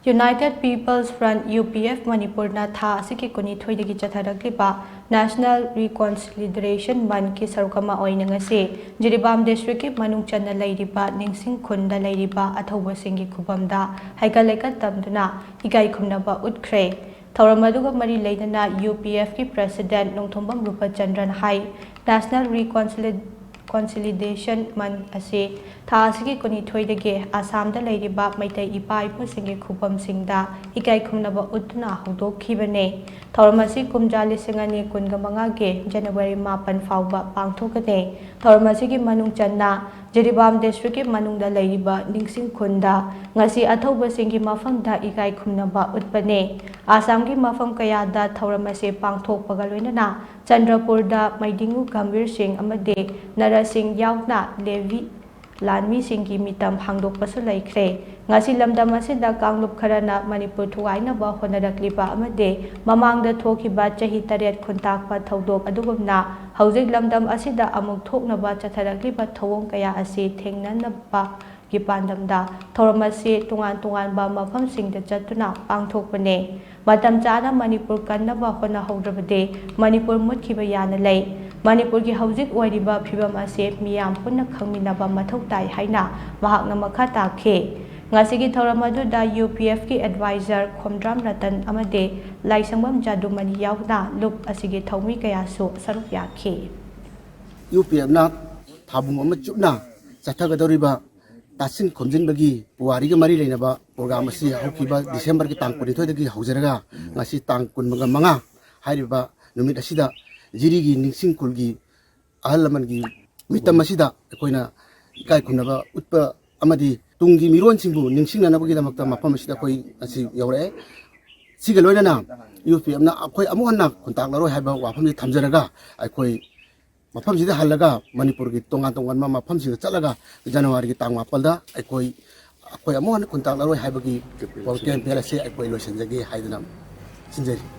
United People's Front UPF Manipurna tha asiki kuni thoidagi CHATHARAKLIBA National Reconciliation Month ki sarukama OINA ngasi JIRIBAM district ki MANUNG CHANNA Leiriba Ningshing Khun Da Leiriba Athouba Shingi Khuvamda Heikat Leikat Tamduna Ekai Khumnaba Utkhre Thoramaduga Mari Leidana UPF ki President Nongthombam Rupa Chandran Hai National Reconciliation Month ase tha asigi kuni thoidagi Assam da Leiriba Maitai Ipa Ipu Shingi Khuvamda Singda Ekai Khumnaba Utkhre haudokhibane Thoramasi kumjali singani kungamanga ge January 10 fauba pangthokane Thoramasi ki Manung Channa JIRIBAM district ki Manung Da Leiriba Ningshing Khun da ngasi Athouba Shingi mafamda Ekai Khumnaba Utpane Assam ki mafam kaya da Thoramasi pangthokpaga loinana Chandrapur da Maidingu Gambir Singh amade Narasing yauna Levi Lanmi Singhi mitam hangdokpasu laikre ngasi lamdam asida kanglup kharana Manipur thuaina ba honaraklIba amade mamangda thokiba chahi 8 khuntakpa thodok adugumna hojik lamdam asida amuk thoknaba CHATHARAKLIBA thawong kaya ase thengnanaba gi pandamda thoramasi tungan ba mafam singda chatuna pangthokpane matam chana Manipur kannaba hona haudrabade Manipur mutkiba yana lei Manipur ki hojik oiriba phibam ase miyam punna khangminaba mathau tai haina mahakna makha takhe ngasigi thoramadu da UPF ki advisor Khomdram Ratan amade laisangam jadumani yauna lup asigi thaumi kaya so saruk yakhe UPF na thabum ama chupna chathagadoriba tasin khomjinbagi puari ga mari leinaba program asi haukiba December ki tang 22 dagi haujaraga ngasi tang 15 hairiba numit asida jirigi Ningshing Khulgi ahalaman gi mitam asida koina Ekai Khumnaba utpa amadi tungi miron singbu Ningshing nanabagi damakta mapam asida koi asi yaure siga loinana UPF na akoi amuhanna kontak laroi haiba wafam ji thamjaraga akoi mafam sida halaga Manipur gi tongan ma mafam sida chalaga January gi tang 8 da akoi amuhanna kontak laroi haiba gi campaign ase akoi loisanjage haidana sinjari